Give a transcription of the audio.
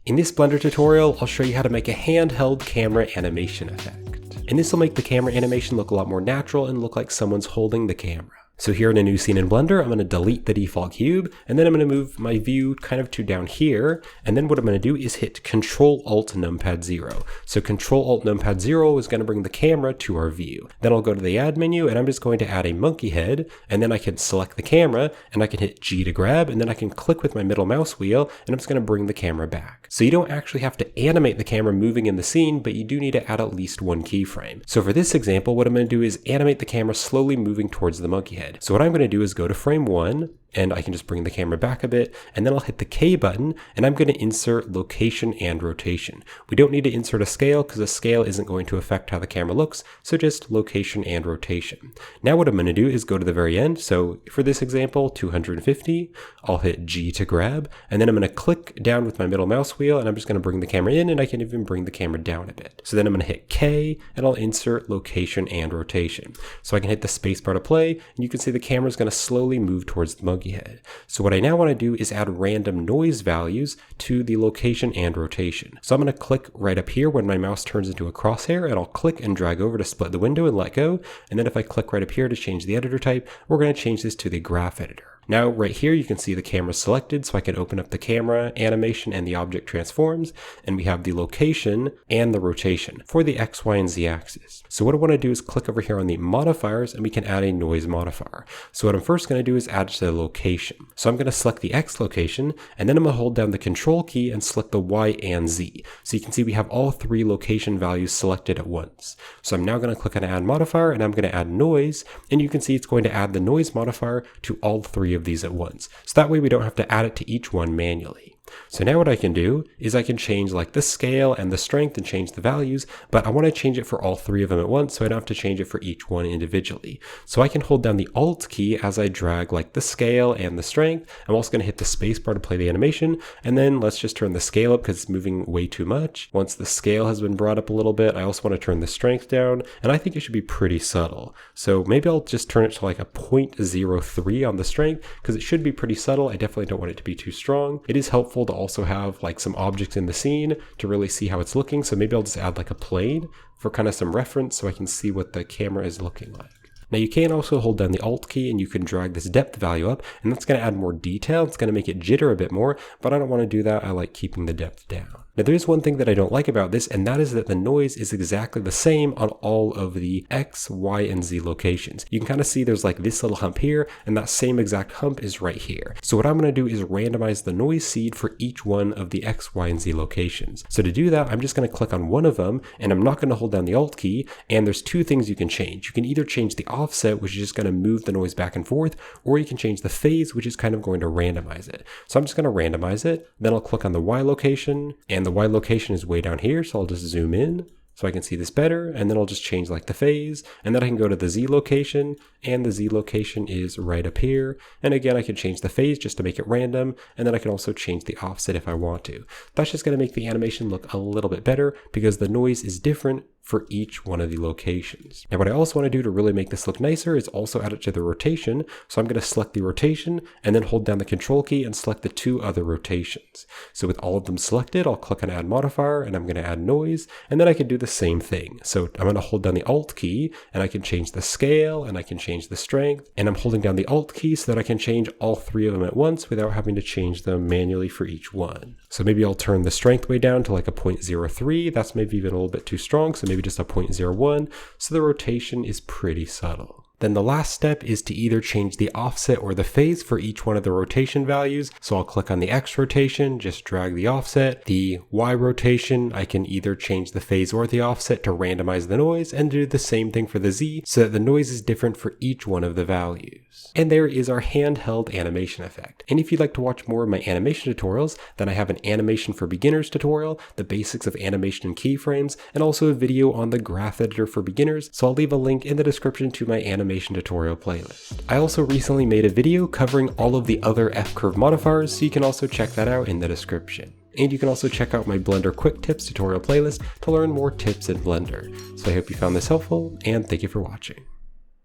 In this Blender tutorial, I'll show you how to make a handheld camera animation effect. And this will make the camera animation look a lot more natural and look like someone's holding the camera. So here in a new scene in Blender, I'm going to delete the default cube, and then I'm going to move my view kind of to down here, and then what I'm going to do is hit Control-Alt Numpad 0. So Control-Alt Numpad 0 is going to bring the camera to our view. Then I'll go to the Add menu, and I'm just going to add a monkey head, and then I can select the camera, and I can hit G to grab, and then I can click with my middle mouse wheel, and I'm just going to bring the camera back. So you don't actually have to animate the camera moving in the scene, but you do need to add at least one keyframe. So for this example, what I'm going to do is animate the camera slowly moving towards the monkey head. So what I'm going to do is go to frame 1, and I can just bring the camera back a bit, and then I'll hit the K button, and I'm going to insert location and rotation. We don't need to insert a scale because a scale isn't going to affect how the camera looks, so just location and rotation. Now what I'm going to do is go to the very end, so for this example, 250, I'll hit G to grab, and then I'm going to click down with my middle mouse wheel, and I'm just going to bring the camera in, and I can even bring the camera down a bit. So then I'm going to hit K, and I'll insert location and rotation. So I can hit the spacebar to play, and you can see the camera is going to slowly move towards the monkey head. So what I now want to do is add random noise values to the location and rotation. So I'm going to click right up here when my mouse turns into a crosshair, and I'll click and drag over to split the window and let go. And then if I click right up here to change the editor type, we're going to change this to the graph editor. Now right here you can see the camera selected, so I can open up the camera, animation, and the object transforms, and we have the location and the rotation for the X, Y, and Z axis. So what I want to do is click over here on the modifiers, and we can add a noise modifier. So what I'm first going to do is add to the location. So I'm going to select the X location, and then I'm going to hold down the Control key and select the Y and Z. So you can see we have all three location values selected at once. So I'm now going to click on Add Modifier, and I'm going to add Noise, and you can see it's going to add the noise modifier to all three of these at once. So that way we don't have to add it to each one manually. So now what I can do is I can change like the scale and the strength and change the values, but I want to change it for all three of them at once, so I don't have to change it for each one individually. So I can hold down the Alt key as I drag like the scale and the strength. I'm also going to hit the space bar to play the animation, and then let's just turn the scale up because it's moving way too much. Once the scale has been brought up a little bit, I also want to turn the strength down, and I think it should be pretty subtle. So maybe I'll just turn it to like a 0.03 on the strength because it should be pretty subtle. I definitely don't want it to be too strong. It is helpful to also have like some objects in the scene to really see how it's looking. So maybe I'll just add like a plane for kind of some reference so I can see what the camera is looking like. Now you can also hold down the Alt key and you can drag this depth value up, and that's going to add more detail. It's going to make it jitter a bit more, but I don't want to do that. I like keeping the depth down. Now there is one thing that I don't like about this, and that is that the noise is exactly the same on all of the X, Y, and Z locations. You can kind of see there's like this little hump here, and that same exact hump is right here. So what I'm going to do is randomize the noise seed for each one of the X, Y, and Z locations. So to do that, I'm just going to click on one of them, and I'm not going to hold down the Alt key, and there's two things you can change. You can either change the offset, which is just going to move the noise back and forth, or you can change the phase, which is kind of going to randomize it. So I'm just going to randomize it, then I'll click on the Y location, and the Y location is way down here, so I'll just zoom in so I can see this better, and then I'll just change like the phase, and then I can go to the Z location, and the Z location is right up here, and again I can change the phase just to make it random, and then I can also change the offset if I want to. That's just going to make the animation look a little bit better because the noise is different for each one of the locations. Now what I also want to do to really make this look nicer is also add it to the rotation. So I'm going to select the rotation and then hold down the Control key and select the two other rotations. So with all of them selected, I'll click on Add Modifier and I'm going to add Noise, and then I can do the same thing. So I'm going to hold down the Alt key and I can change the scale and I can change the strength, and I'm holding down the Alt key so that I can change all three of them at once without having to change them manually for each one. So maybe I'll turn the strength way down to like a 0.03. That's maybe even a little bit too strong, so maybe just a 0.01, so the rotation is pretty subtle. Then the last step is to either change the offset or the phase for each one of the rotation values. So I'll click on the X rotation, just drag the offset. The Y rotation, I can either change the phase or the offset to randomize the noise, and do the same thing for the Z so that the noise is different for each one of the values. And there is our handheld animation effect. And if you'd like to watch more of my animation tutorials, then I have an animation for beginners tutorial, the basics of animation and keyframes, and also a video on the graph editor for beginners. So I'll leave a link in the description to my animation tutorial playlist. I also recently made a video covering all of the other F-curve modifiers, so you can also check that out in the description. And you can also check out my Blender quick tips tutorial playlist to learn more tips in Blender. So I hope you found this helpful, and thank you for watching.